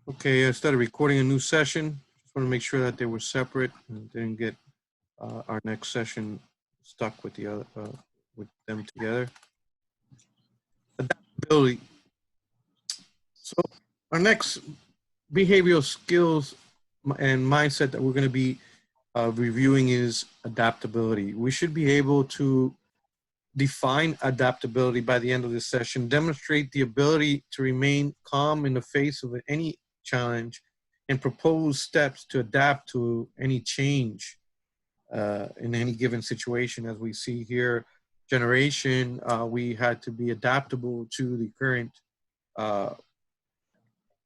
Okay, I started recording a new session. Just want to make sure that they were separate and didn't get our next session stuck with the other with them together. Adaptability. So our next behavioral skills and mindset that we're going to be reviewing is adaptability. We should be able to define adaptability by the end of this session, demonstrate the ability to remain calm in the face of any challenge, and propose steps to adapt to any change in any given situation. As we see here, generation, we had to be adaptable to the current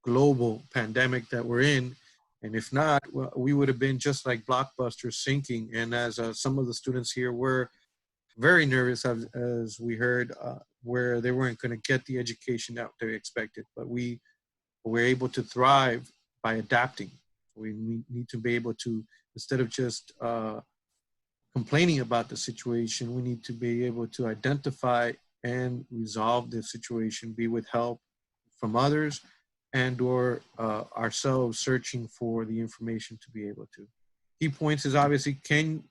global pandemic that we're in. And if not, well, we would have been just like Blockbuster, sinking. And as some of the students here were very nervous, as we heard, where they weren't going to get the education that they expected. But we were able to thrive by adapting. We need to be able to, instead of just complaining about the situation, we need to be able to identify and resolve the situation, be with help from others and or ourselves searching for the information to be able to. Key points is obviously, can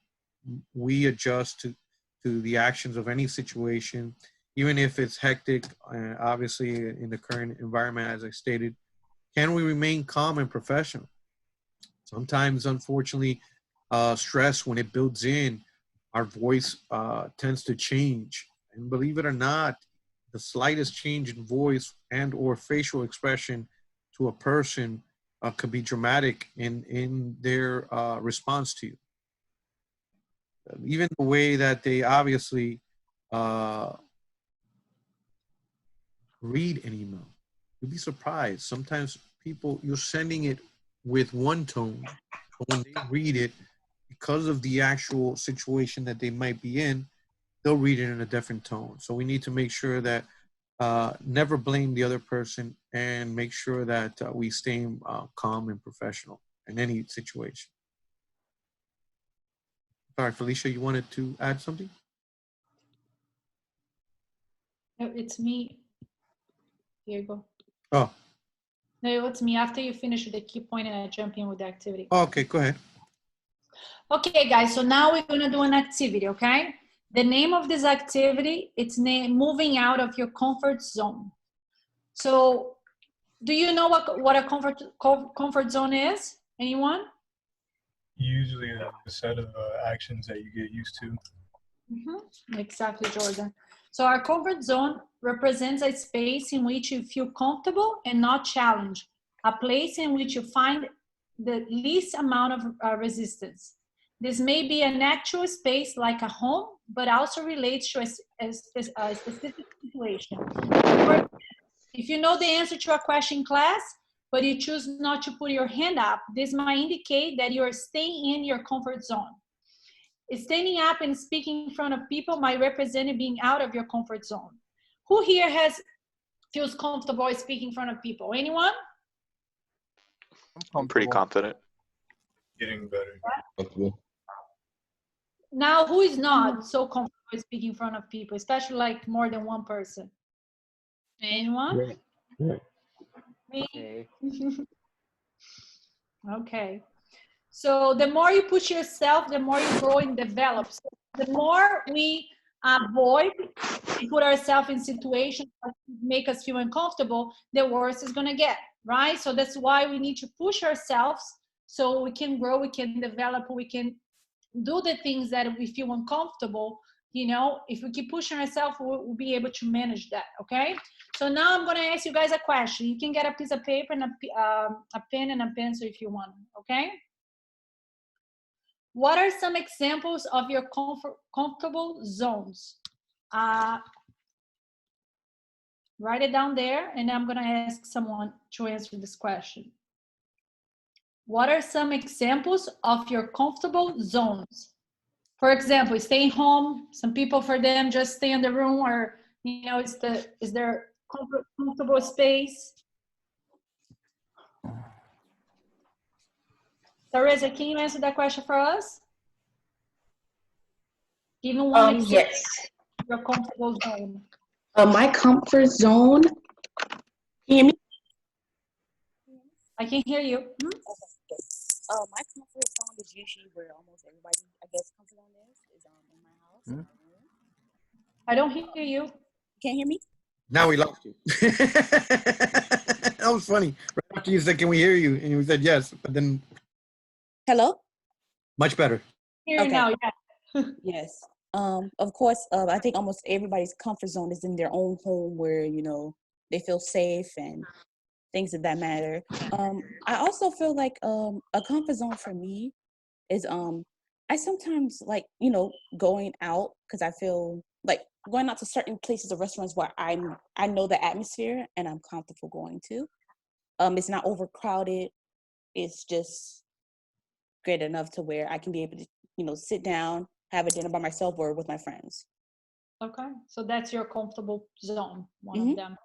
we adjust to the actions of any situation, even if it's hectic, obviously in the current environment, as I stated. Can we remain calm and professional? Sometimes, unfortunately, stress, when it builds in, our voice tends to change. And believe it or not, the slightest change in voice and or facial expression to a person could be dramatic in their response to you. Even the way that they obviously read an email. You'd be surprised. Sometimes people, you're sending it with one tone, but when they read it, because of the actual situation that they might be in, they'll read it in a different tone. So we need to make sure that never blame the other person and make sure that we stay calm and professional in any situation. Sorry, Felicia, you wanted to add something? No, it's me. Here you go. Oh. No, it's me. After you finish with the key point and I jump in with the activity. Oh, okay, go ahead. Okay, guys, so now we're going to do an activity, okay? The name of this activity, it's moving out of your comfort zone. So do you know what a comfort zone is? Anyone? Usually a set of actions that you get used to. Mm-hmm. Exactly, Jordan. So our comfort zone represents a space in which you feel comfortable and not challenged, a place in which you find the least amount of resistance. This may be an actual space like a home, but also relates to a specific situation. If you know the answer to a question in class, but you choose not to put your hand up, this might indicate that you are staying in your comfort zone. Standing up and speaking in front of people might represent being out of your comfort zone. Who here feels comfortable speaking in front of people? Anyone? I'm pretty confident. Getting better. Comfortable. Now, who is not so comfortable speaking in front of people, especially like more than one person? Anyone? Yeah. Me? Okay. Okay. So the more you push yourself, the more you grow and develop. So the more we avoid and put ourselves in situations that make us feel uncomfortable, the worse it's going to get, right? So that's why we need to push ourselves so we can grow, we can develop, we can do the things that we feel uncomfortable. You know, if we keep pushing ourselves, we'll be able to manage that, okay? So now I'm going to ask you guys a question. You can get a piece of paper and a pen and a pencil if you want, okay? What are some examples of your comfortable zones? Write it down there, and I'm going to ask someone to answer this question. What are some examples of your comfortable zones? For example, staying home. Some people, for them, just stay in the room, or you know, is there comfortable space? Teresa, can you answer that question for us? Even one yes. Your comfortable zone. My comfort zone. Can you hear me? I can hear you. Hmm? My comfort zone is usually where almost everybody, I guess, comfort zone is in my house. In my room. I don't hear you. Can't hear me? Now we lost you. That was funny. Right after you said, "Can we hear you?" and you said yes, but then Hello? much better. Hear you Okay. now, yeah. Yes. Of course, I think almost everybody's comfort zone is in their own home where, you know, they feel safe and things of that matter. I also feel like a comfort zone for me is I sometimes like, you know, going out because I feel like going out to certain places or restaurants where I know the atmosphere and I'm comfortable going to. It's not overcrowded. It's just great enough to where I can be able to, you know, sit down, have a dinner by myself or with my friends. Okay, so that's your comfortable zone, one Mhm. of them.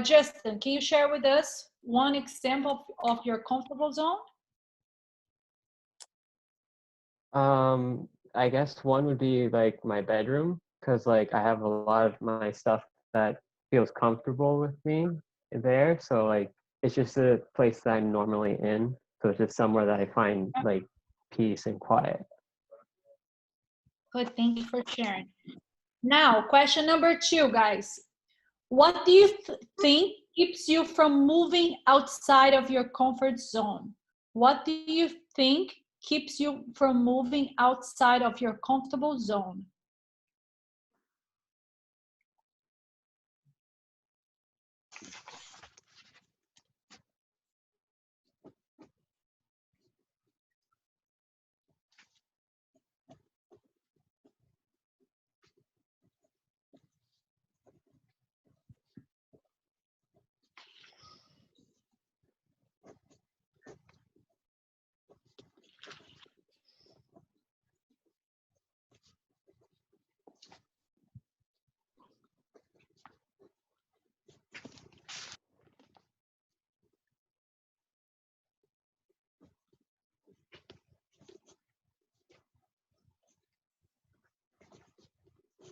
Justin, can you share with us one example of your comfortable zone? I guess one would be like my bedroom, because like I have a lot of my stuff that feels comfortable with me there. So like it's just a place that I'm normally in. So it's just somewhere that I find like peace and quiet. Good, thank you for sharing. Now, question number 2, guys. What do you think keeps you from moving outside of your comfort zone? What do you think keeps you from moving outside of your comfortable zone?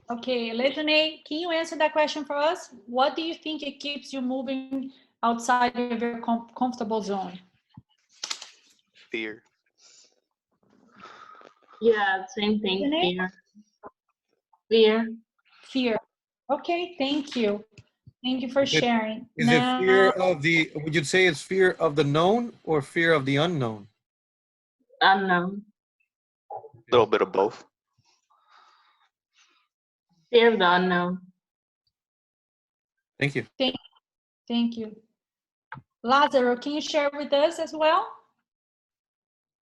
Okay, Letane, can you answer that question for us? What do you think it keeps you moving outside of your comfortable zone? Fear. Yeah, same thing. Letane? Fear. Fear. Fear. Okay, thank you. Thank you for sharing. Is it fear of the? Would you say it's fear of the known or fear of the unknown? Unknown. A little bit of both. Fear of the unknown. Thank you. Thank you. Lazaro, can you share with us as well?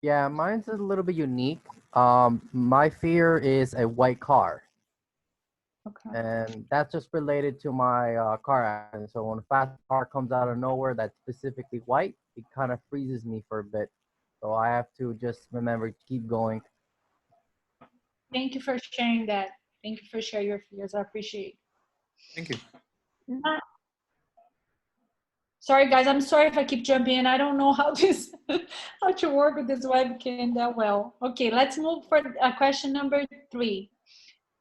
Yeah, mine's a little bit unique. My fear is a white car, Okay. and that's just related to my car accident. So when a fast car comes out of nowhere that's specifically white, it kind of freezes me for a bit. So I have to just remember to keep going. Thank you for sharing that. Thank you for sharing your fears. I appreciate Thank you. it. Sorry, guys. I'm sorry if I keep jumping in. I don't know how how to work with this webcam that well. Okay, let's move for question number 3.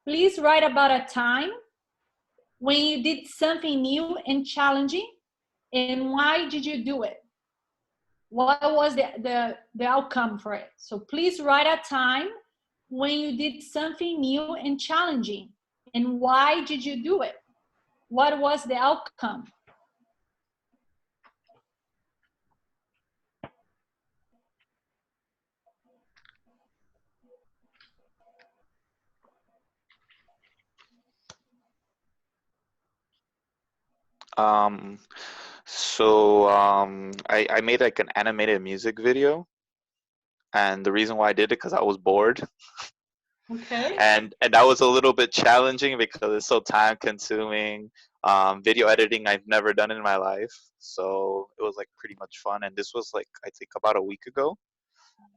Please write about a time when you did something new and challenging, and why did you do it? What was the outcome for it? So please write a time when you did something new and challenging, and why did you do it? What was the outcome? Um, I made like an animated music video, and the reason why I did it because I was bored, Okay. and that was a little bit challenging because it's so time consuming. Video editing I've never done in my life, so it was like pretty much fun. And this was like I think about a week ago,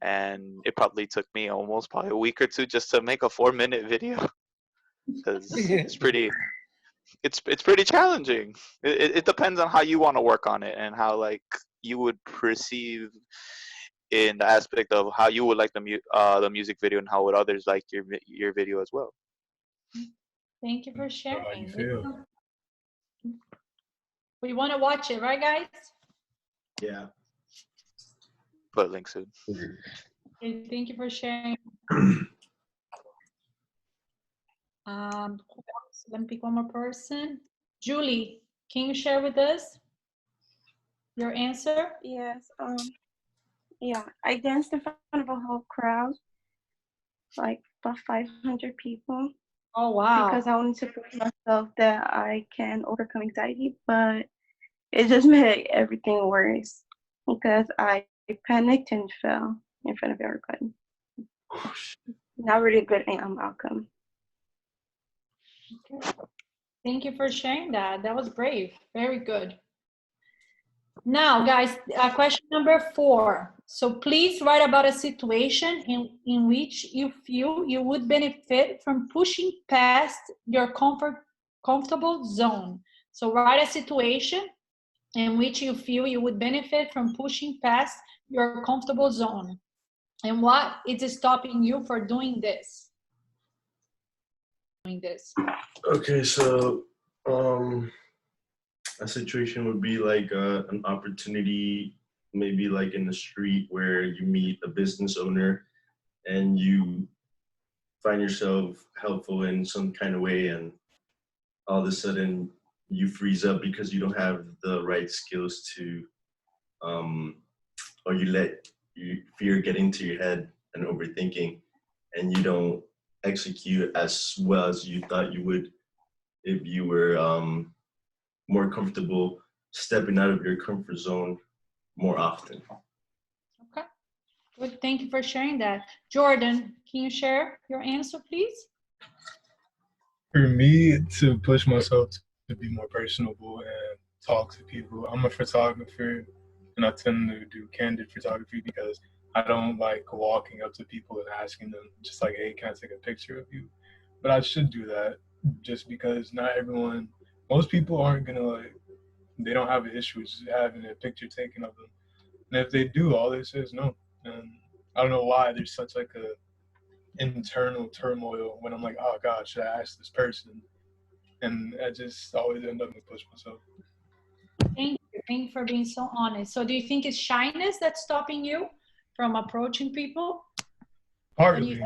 and it probably took me almost probably a week or two just to make a 4-minute video because it's pretty challenging. It depends on how you want to work on it and how like you would perceive in the aspect of how you would like the music video and how would others like your video as well. Thank you for How sharing. you feel? We want to watch it, right, guys? Yeah. But link soon. Okay, thank you for sharing. Who else? Let me pick one more person. Julie, can you share with us your answer? Yes. Yeah. I danced in front of a whole crowd, like about 500 people, Oh, wow. because I wanted to prove myself that I can overcome anxiety, but it just made everything worse because I panicked and fell in front of everybody. Not really a good outcome. Okay. Thank you for sharing that. That was brave. Very good. Now, guys, question number 4. So please write about a situation in which you feel you would benefit from pushing past your comfortable zone. So write a situation in which you feel you would benefit from pushing past your comfortable zone. And what is stopping you for doing this? Okay, so a situation would be like an opportunity, maybe like in the street where you meet a business owner and you find yourself helpful in some kind of way, and all of a sudden you freeze up because you don't have the right skills to, or you let fear get into your head and overthinking, and you don't execute as well as you thought you would if you were more comfortable stepping out of your comfort zone more often. Okay, good. Thank you for sharing that. Jordan, can you share your answer, please? For me, to push myself to be more personable and talk to people, I'm a photographer, and I tend to do candid photography because I don't like walking up to people and asking them just like, hey, can I take a picture of you? But I should do that just because not everyone, most people aren't gonna like, they don't have an issue with just having a picture taken of them. And if they do, all they say is no. And I don't know why there's such like a internal turmoil when I'm like, oh God, should I ask this person? And I just always end up push myself. Thank you. Thank you for being so honest. So do you think it's shyness that's stopping you from approaching people? Partly.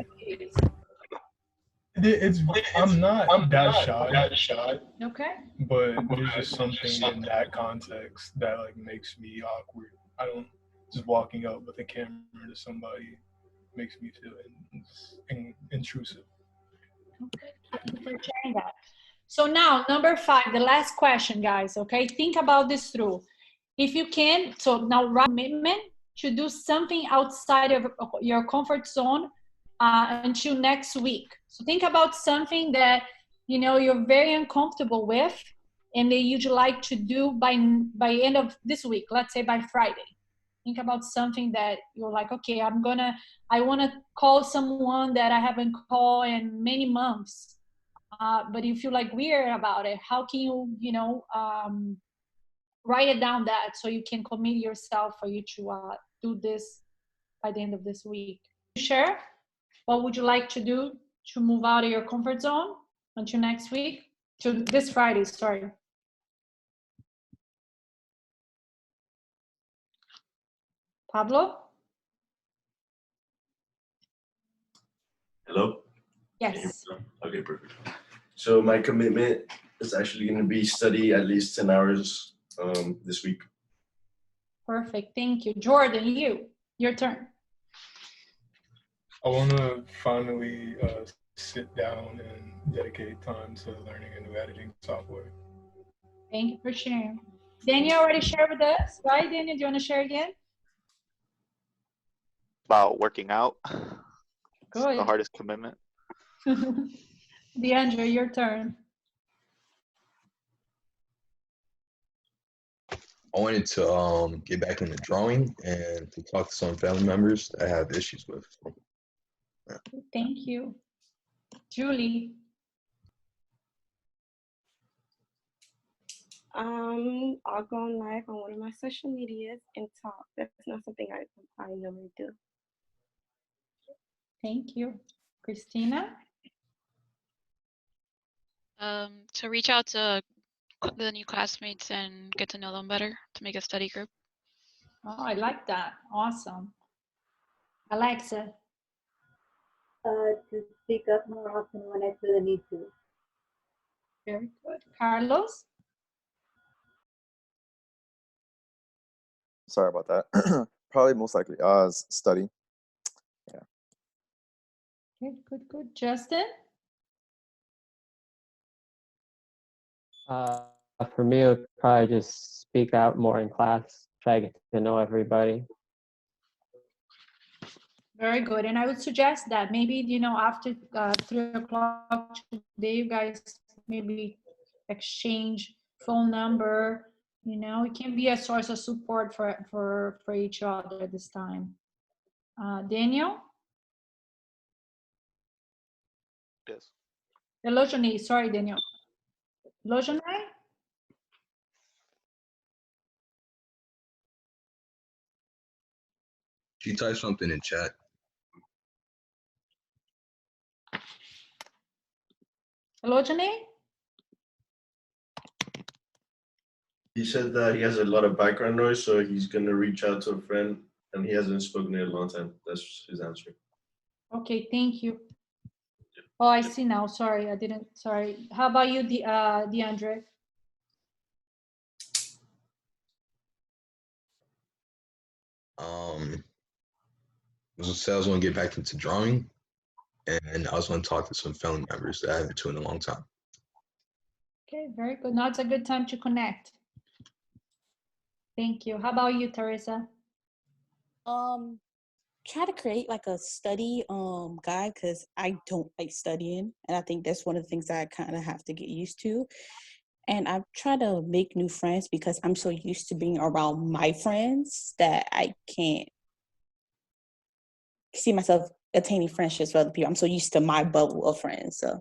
I'm not that shy. Okay. But there's just something in that context that like makes me awkward. I don't just walking up with a camera to somebody makes me feel intrusive. Okay. Thank you for sharing that. So now, number 5, the last question, guys. Okay, think about this through. If you can, so now write commitment to do something outside of your comfort zone until next week. So think about something that you're very uncomfortable with, and that you'd like to do by end of this week. Let's say by Friday. Think about something that you're like, okay, I want to call someone that I haven't called in many months. But you feel like weird about it. How can you, write it down that so you can commit yourself for you to do this by the end of this week? Share what would you like to do to move out of your comfort zone until next week, to this Friday, sorry. Pablo? Hello? Yes. Okay, perfect. So my commitment is actually going to be study at least 10 hours this week. Perfect, thank you. Jordan, your turn. I want to finally sit down and dedicate time to learning a new editing software. Thank you for sharing. Daniel already shared with us, right? Daniel, do you want to share again? About working out. Good. It's the hardest commitment. DeAndre, your turn. I wanted to get back into drawing and to talk to some family members that I have issues with. So, yeah. Thank you. Julie. I'll go on live on one of my social medias and talk. That's not something I normally do. Thank you. Christina? To reach out to the new classmates and get to know them better, to make a study group. Oh, I like that. Awesome. Alexa. To speak up more often when I feel the need to. Very good. Carlos? Sorry about that. Probably most likely study. Yeah. Okay, good, good. Justin? For me, it would probably just speak out more in class, try to get to know everybody. Very good. And I would suggest that maybe, you know, after 3 o'clock today, you guys maybe exchange phone number, you know, it can be a source of support for each other at this time. Daniel? Yes. Elojonie, sorry, Daniel. Elojonie? She typed something in chat. Elojonie? He said that he has a lot of background noise, so he's gonna reach out to a friend, and he hasn't spoken in a long time. That's his answer. Okay, thank you. Oh, I see now. Sorry, I didn't. Sorry. How about you, DeAndre? I was going to get back into drawing, and I was going to talk to some family members that I haven't to in a long time. Okay, very good. Now it's a good time to connect. Thank you. How about you, Teresa? Try to create like a study guide, because I don't like studying, and I think that's one of the things that I kind of have to get used to. And I try to make new friends because I'm so used to being around my friends that I can't see myself attaining friendships with other people. I'm so used to my bubble of friends, so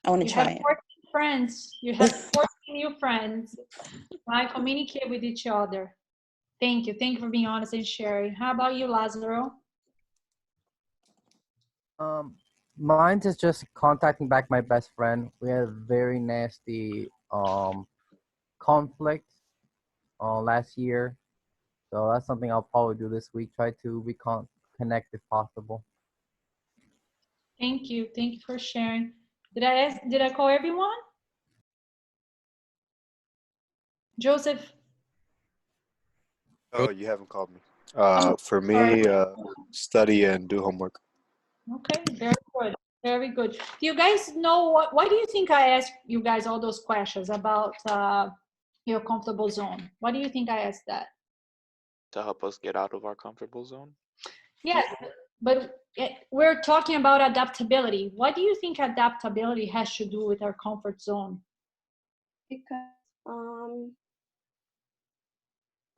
I want to try it. 14 friends. You have 14 new friends. Right? Communicate with each other. Thank you. Thank you for being honest and sharing. How about you, Lazaro? Mine is just contacting back my best friend. We had a very nasty conflict last year, so that's something I'll probably do this week. Try to reconnect if possible. Thank you. Thank you for sharing. Did I call everyone? Joseph? Oh, you haven't called me. For Sorry. me, study and do homework. Okay, very good. Very good. Do you guys know why do you think I asked you guys all those questions about your comfortable zone? Why do you think I asked that? To help us get out of our comfortable zone. Yeah, but we're talking about adaptability. What do you think adaptability has to do with our comfort zone? Because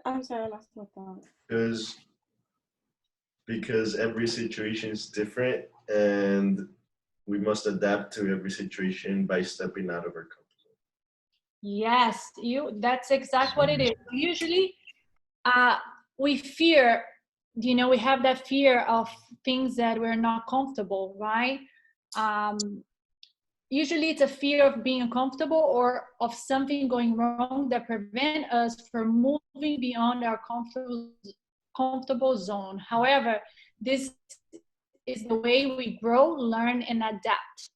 I'm sorry, I lost my thought. Because every situation is different, and we must adapt to every situation by stepping out of our comfort zone. Yes, that's exactly what it is. Usually we fear, you know, we have that fear of things that we're not comfortable, right? Usually it's a fear of being uncomfortable or of something going wrong that prevent us from moving beyond our comfortable zone. However, this is the way we grow, learn, and adapt.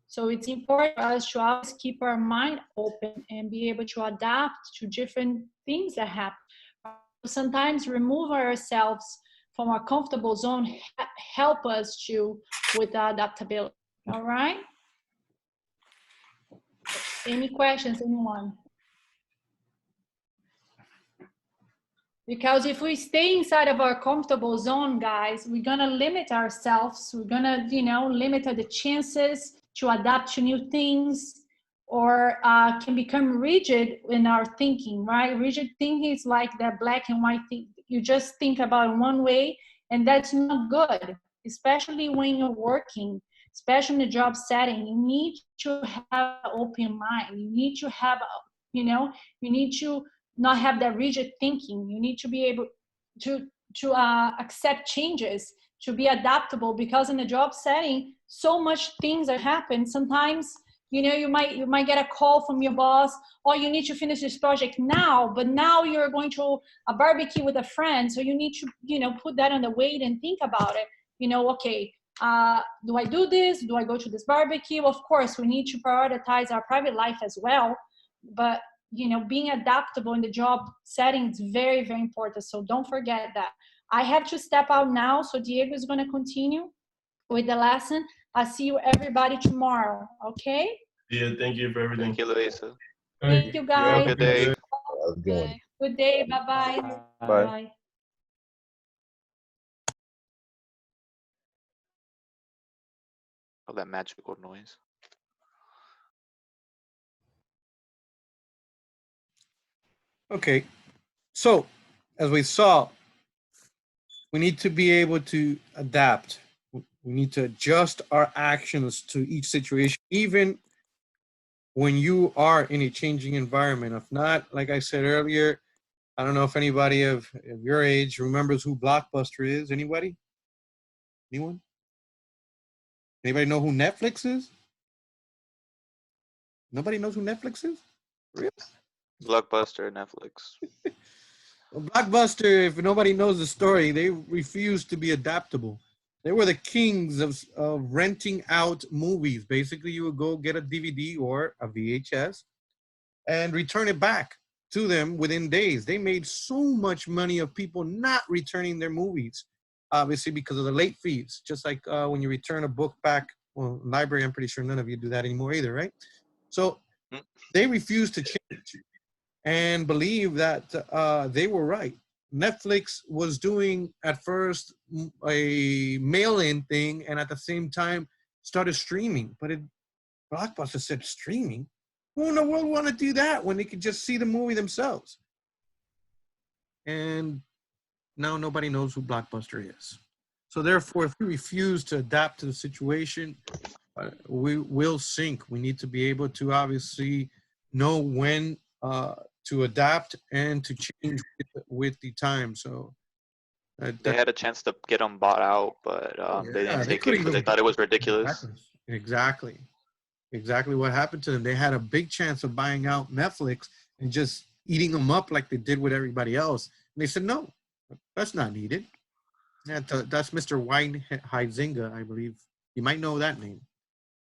So it's important for us to always keep our mind open and be able to adapt to different things that happen. Sometimes remove ourselves from our comfortable zone help us with adaptability. All right? Any questions, anyone? Because if we stay inside of our comfortable zone, guys, we're gonna limit ourselves. We're gonna, you know, limit the chances to adapt to new things, or can become rigid in our thinking, right? Rigid thinking is like that black and white thing. You just think about one way, and that's not good, especially when you're working, especially in a job setting. You need to have an open mind. You need to have, you know, you need to not have that rigid thinking. You need to be able to accept changes, to be adaptable, because in a job setting, so much things that happen. Sometimes You know, you might get a call from your boss, oh, you need to finish this project now, but now you're going to a barbecue with a friend, so you need to, you know, put that on the weight and think about it. You know, okay, do I do this? Do I go to this barbecue? Of course, we need to prioritize our private life as well, but you know, being adaptable in the job setting is very, very important. So don't forget that. I have to step out now, so Diego is going to continue with the lesson. I'll see you everybody tomorrow, okay? Yeah, thank you for everything. Thank you, Luisa. Thank you, Have guys. a good day. Have a good one. Good day. Bye-bye. Bye. Bye. Oh, that magical noise. Okay, so as we saw, we need to be able to adapt. We need to adjust our actions to each situation, even when you are in a changing environment. If not, like I said earlier, I don't know if anybody of your age remembers who Blockbuster is. Anybody? Anyone? Anybody know who Netflix is? Nobody knows who Netflix is? Really? Blockbuster, Netflix. Well, Blockbuster, if nobody knows the story, they refused to be adaptable. They were the kings of renting out movies. Basically, you would go get a DVD or a VHS and return it back to them within days. They made so much money of people not returning their movies, obviously because of the late fees. Just like when you return a book back, well, library, I'm pretty sure none of you do that anymore either, right? So they refused to change and believe that they were right. Netflix was doing at first a mail-in thing, and at the same time started streaming. But Blockbuster said, streaming? Who in the world want to do that when they could just see the movie themselves? And now nobody knows who Blockbuster is. So therefore, if we refuse to adapt to the situation, we will sink. We need to be able to obviously know when to adapt and to change with the time. So They had a chance to get them bought out, but they didn't take it because they thought it was ridiculous. Exactly what happened to them. They had a big chance of buying out Netflix and just eating them up like they did with everybody else. And they said, no, that's not needed. That's Mr. Huizinga, I believe. You might know that name.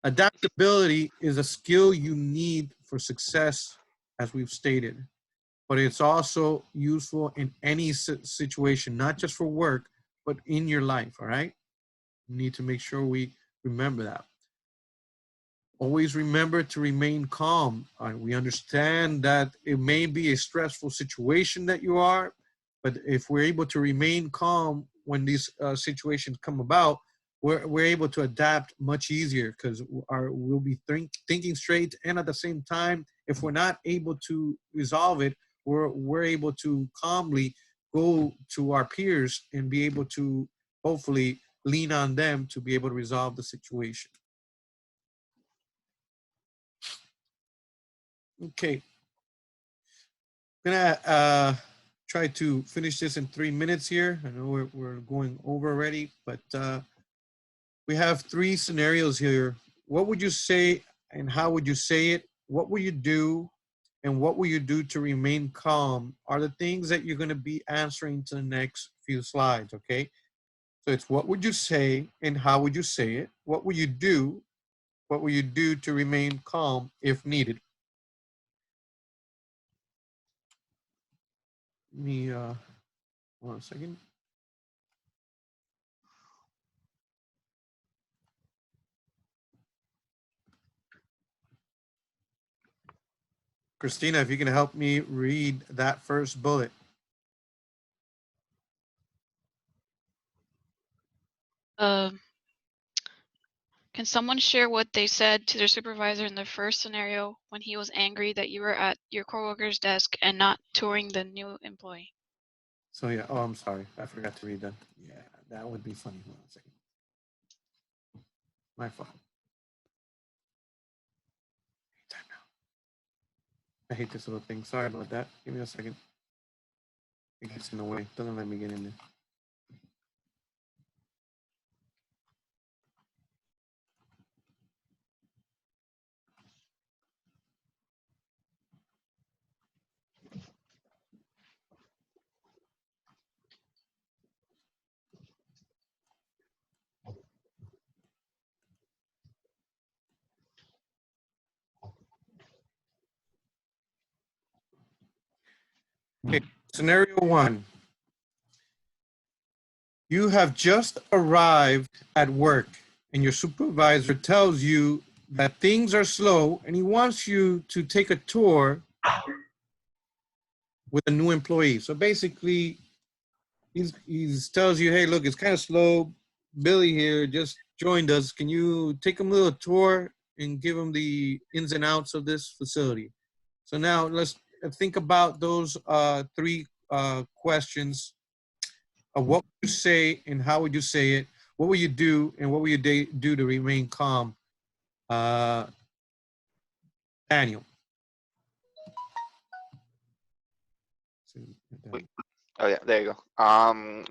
Adaptability is a skill you need for success, as we've stated, but it's also useful in any situation, not just for work, but in your life, all right? We need to make sure we remember that. Always remember to remain calm. We understand that it may be a stressful situation that you are, but if we're able to remain calm when these situations come about, we're able to adapt much easier because we'll be thinking straight. And at the same time, if we're not able to resolve it, we're able to calmly go to our peers and be able to hopefully lean on them to be able to resolve the situation. Okay. I'm gonna try to finish this in 3 minutes here. I know we're going over already, but we have 3 scenarios here. What would you say and how would you say it? What will you do and what will you do to remain calm are the things that you're gonna be answering to the next few slides, okay? So it's what would you say and how would you say it? What will you do? What will you do to remain calm if needed? Let me, 1 second. Christina, if you can help me read that first bullet. Can someone share what they said to their supervisor in the first scenario when he was angry that you were at your coworker's desk and not touring the new employee? So yeah, oh, I'm sorry. I forgot to read that. Yeah, that would be funny. 1 second. My fault. Time now. I hate this little thing. Sorry about that. Give me a second. It gets in the way. Doesn't let me get in there. Okay, scenario one. You have just arrived at work and your supervisor tells you that things are slow and he wants you to take a tour with a new employee. So basically, he's tells you, hey, look, it's kind of slow. Billy here just joined us. Can you take him a little tour and give him the ins and outs of this facility? So now let's think about those three questions. What would you say and how would you say it? What will you do and what will you do to remain calm? Daniel. Wait. Oh yeah, there you go.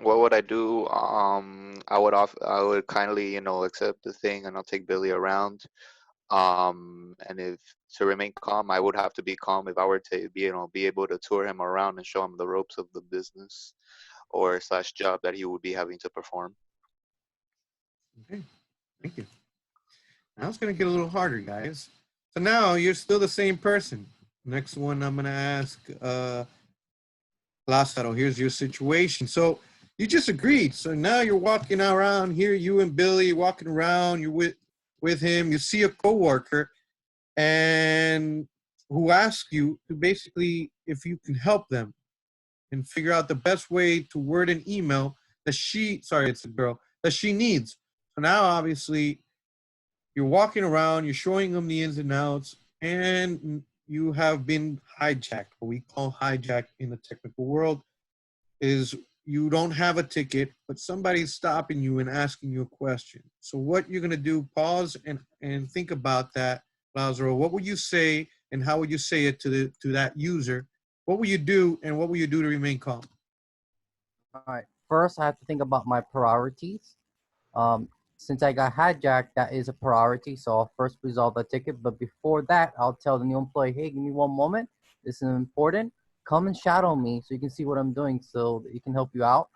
What would I do? I would kindly, accept the thing, and I'll take Billy around. And if to remain calm, I would have to be calm if I were to be able to tour him around and show him the ropes of the business or slash job that he would be having to perform. Okay, thank you. Now it's gonna get a little harder, guys. So now you're still the same person. Next one I'm gonna ask Lázaro, here's your situation. So you just agreed. So now you're walking around here, you and Billy walking around, you're with him, you see a coworker and who asks you to basically if you can help them and figure out the best way to word an email that it's a girl, that she needs. So now obviously you're walking around, you're showing them the ins and outs, and you have been hijacked. What we call hijack in the technical world is you don't have a ticket, but somebody's stopping you and asking you a question. So what you're gonna do, pause and think about that, Lazaro. What would you say and how would you say it to that user? What will you do and what will you do to remain calm? All right. First, I have to think about my priorities. Since I got hijacked, that is a priority. So I'll first resolve the ticket. But before that, I'll tell the new employee, hey, give me one moment. This is important. Come and shadow me so you can see what I'm doing so that it can help you out.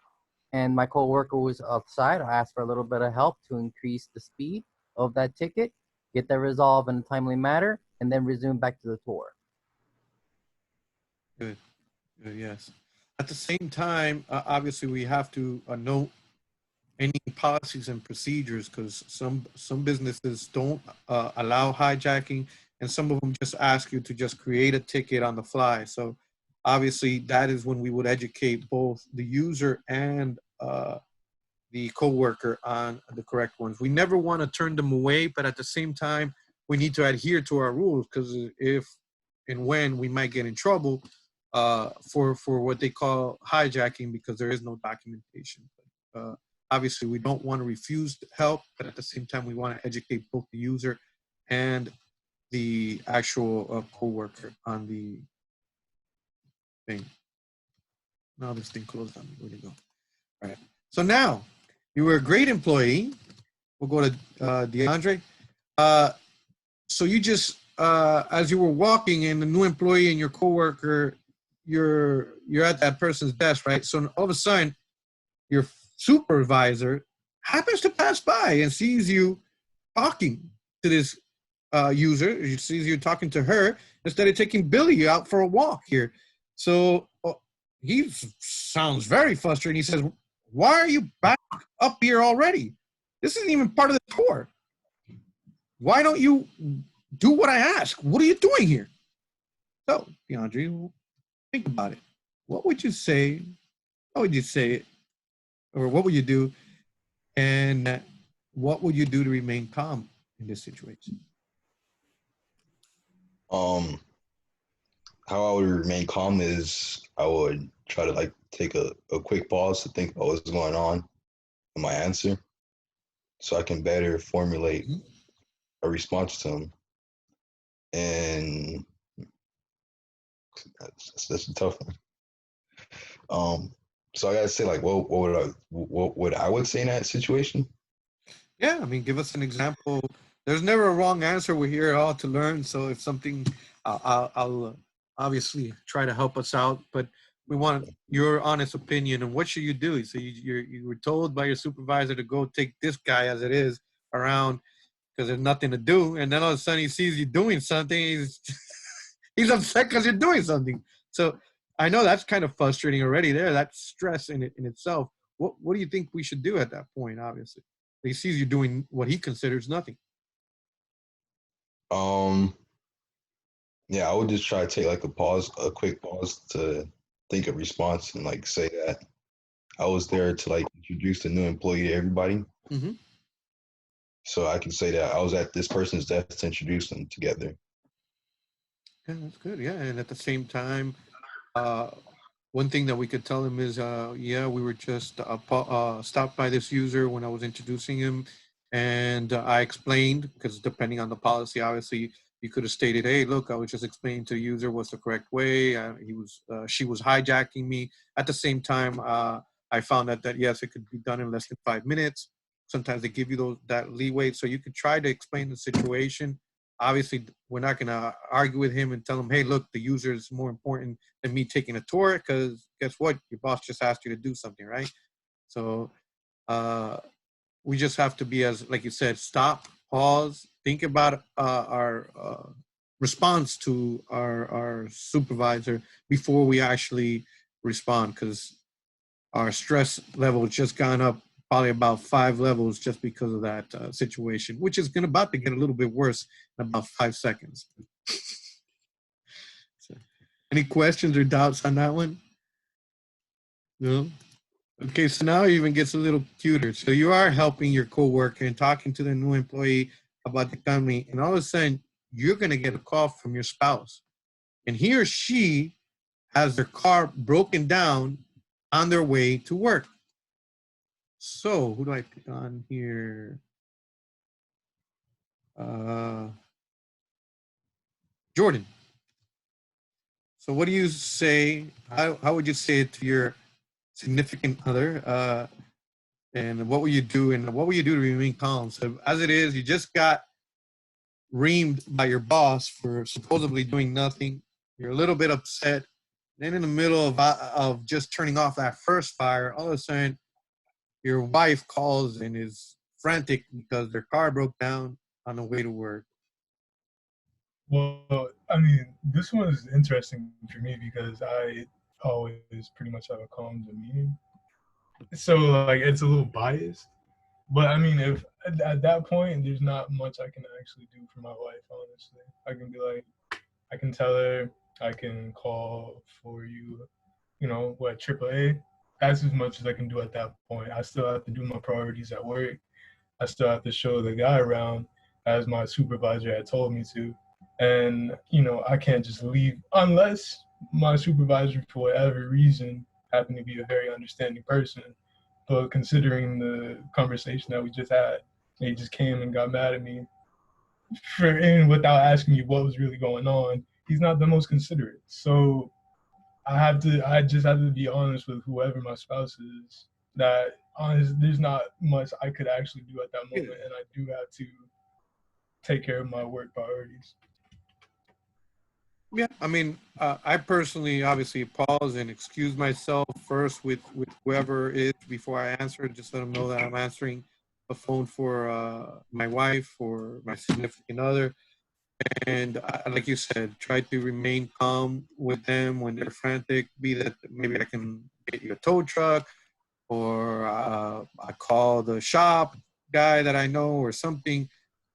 And my coworker was outside. I asked for a little bit of help to increase the speed of that ticket, get that resolved in a timely manner, and then resume back to the tour. Good. Good, yes. At the same time, obviously we have to note any policies and procedures because some businesses don't allow hijacking and some of them just ask you to just create a ticket on the fly. So obviously that is when we would educate both the user and the coworker on the correct ones. We never want to turn them away, but at the same time, we need to adhere to our rules because if and when we might get in trouble for what they call hijacking because there is no documentation. Obviously, we don't want to refuse help, but at the same time, we want to educate both the user and the actual coworker on the thing. Now this thing closed on me. Where'd it go? All right. So now, you were a great employee. We'll go to DeAndre. So you just, as you were walking and the new employee and your coworker, you're at that person's desk, right? So all of a sudden, your supervisor happens to pass by and sees you talking to this user. He sees you talking to her instead of taking Billy out for a walk here. So he sounds very frustrated. He says, why are you back up here already? This isn't even part of the tour. Why don't you do what I ask? What are you doing here? So, DeAndre, think about it. What would you say? How would you say it? Or what would you do? And what would you do to remain calm in this situation? How I would remain calm is I would try to take a quick pause to think about what's going on in my answer so I can better formulate a response to him. And that's a tough one. So I gotta say, what would I would say in that situation? Yeah, I mean, give us an example. There's never a wrong answer. We're here all to learn. So if something, I'll obviously try to help us out. But we want your honest opinion. And what should you do? So you were told by your supervisor to go take this guy as it is around because there's nothing to do. And then all of a sudden he sees you doing something. He's upset because you're doing something. So I know that's kind of frustrating already there. That's stress in itself. What do you think we should do at that point, obviously? He sees you doing what he considers nothing. Um, yeah, I would just try to take like a quick pause to think of response and like say that I was there to like introduce the new employee to everybody. Mm-hmm. So I can say that I was at this person's desk to introduce them together. Yeah, that's good. Yeah, and at the same time, uh, one thing that we could tell him is, yeah, we were just stopped by this user when I was introducing him, and I explained, because depending on the policy, obviously, you could have stated, "Hey, look, I was just explaining to the user what's the correct way." She was hijacking me. At the same time, I found out that yes, it could be done in less than 5 minutes. Sometimes they give you that leeway, so you could try to explain the situation. Obviously, we're not going to argue with him and tell him, "Hey, look, the user is more important than me taking a tour," because guess what? Your boss just asked you to do something, right? So we just have to be, as like you said, stop, pause, think about our response to our supervisor before we actually respond, because our stress level just gone up probably about 5 levels just because of that situation, which is about to get a little bit worse in about 5 seconds. So, any questions or doubts on that one? No? Okay, so now it even gets a little cuter. So you are helping your coworker and talking to the new employee about the company, and all of a sudden you're going to get a call from your spouse, and he or she has their car broken down on their way to work. So who do I pick on here? Jordan. So what do you say? How would you say it to your significant other? And what will you do? And what will you do to remain calm? So as it is, you just got reamed by your boss for supposedly doing nothing. You're a little bit upset. Then in the middle of just turning off that first fire, all of a sudden your wife calls and is frantic because their car broke down on the way to work. Well, I mean, this one is interesting for me because I always pretty much have a calm demeanor. So like it's a little biased. But I mean, if at that point there's not much I can actually do for my wife, honestly. I can be like, I can tell her, I can call for you, what, AAA. That's as much as I can do at that point. I still have to do my priorities at work. I still have to show the guy around as my supervisor had told me to. And, I can't just leave unless my supervisor, for whatever reason, happened to be a very understanding person. But considering the conversation that we just had, he just came and got mad at me and without asking me what was really going on. He's not the most considerate. So I just have to be honest with whoever my spouse is, that honest, there's not much I could actually do at that moment, and I do have to take care of my work priorities. Yeah, I mean, I personally obviously pause and excuse myself first with whoever is before I answer, just let them know that I'm answering a phone for my wife or my significant other. And like you said, try to remain calm with them when they're frantic. Be that maybe I can get you a tow truck, or I call the shop guy that I know or something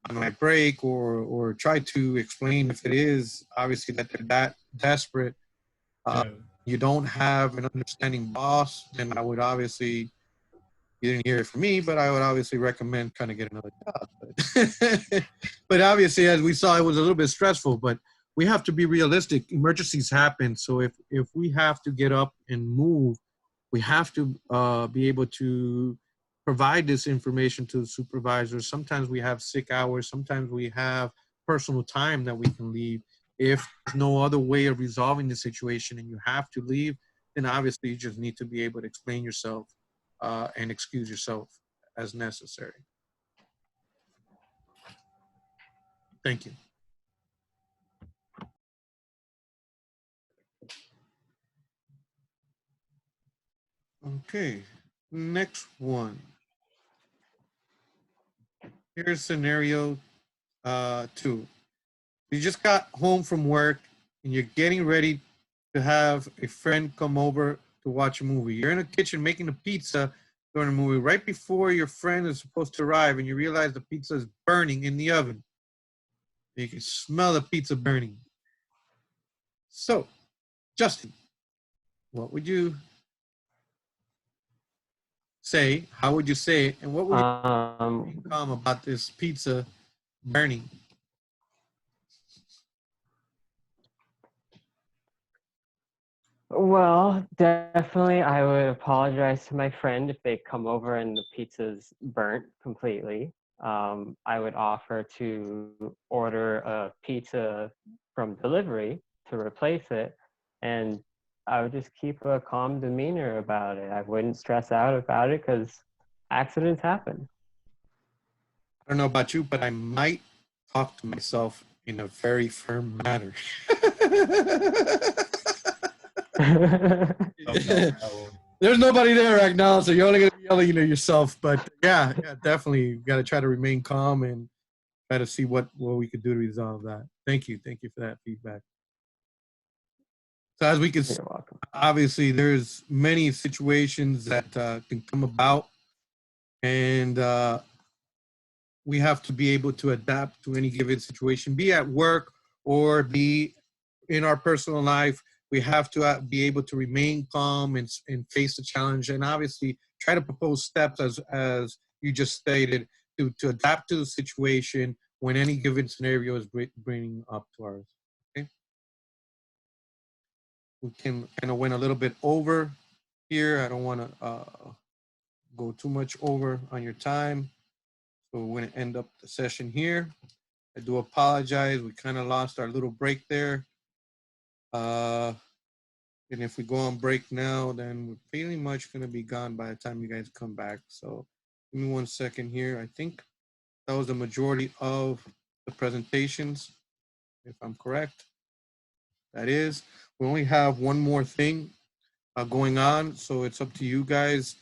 on my break, or try to explain if it is obviously that they're that desperate. You don't have an understanding boss, then I would obviously, you didn't hear it from me, but I would obviously recommend kind of get another job. But, but obviously, as we saw, it was a little bit stressful, but we have to be realistic. Emergencies happen. So if we have to get up and move, we have to be able to provide this information to the supervisors. Sometimes we have sick hours. Sometimes we have personal time that we can leave. If there's no other way of resolving the situation and you have to leave, then obviously you just need to be able to explain yourself and excuse yourself as necessary. Thank you. Okay, next one. Here's scenario 2. You just got home from work and you're getting ready to have a friend come over to watch a movie. You're in a kitchen making a pizza during a movie right before your friend is supposed to arrive, and you realize the pizza is burning in the oven. You can smell the pizza burning. So, Justin, what would you say? How would you say it? And what would you calm about this pizza burning? Well, definitely I would apologize to my friend if they come over and the pizza's burnt completely. I would offer to order a pizza from delivery to replace it, and I would just keep a calm demeanor about it. I wouldn't stress out about it because accidents happen. I don't know about you, but I might talk to myself in a very firm manner. There's nobody there right now, so you're only gonna be yelling at yourself. But yeah, definitely, you got to try to remain calm and try to see what we could do to resolve that. Thank you for that feedback. So as we can see, obviously, there's many situations that can come about, and we have to be able to adapt to any given situation, be at work or be in our personal life. We have to be able to remain calm and face the challenge, and obviously try to propose steps as you just stated to adapt to the situation when any given scenario is bringing up to ours. Okay, we can kind of went a little bit over here. I don't want to go too much over on your time, so we're going to end up the session here. I do apologize. We kind of lost our little break there. And if we go on break now, then we're pretty much going to be gone by the time you guys come back. So give me 1 second here. I think that was the majority of the presentations, if I'm correct. That is. We only have one more thing going on, so it's up to you guys.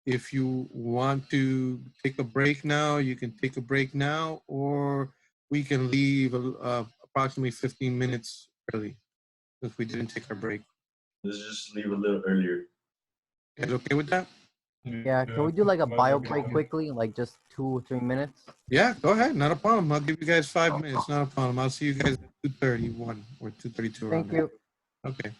If you want to take a break now, you can take a break now, or we can leave approximately 15 minutes early if we didn't take our break. Let's just leave a little earlier. You guys okay with that? Yeah, can we do like a bio break quickly, like just 2 or 3 minutes? Yeah, go ahead. Not a problem. I'll give you guys 5 minutes. Not a problem. I'll see you guys at 2:31 or 2:32. Thank you. Okay.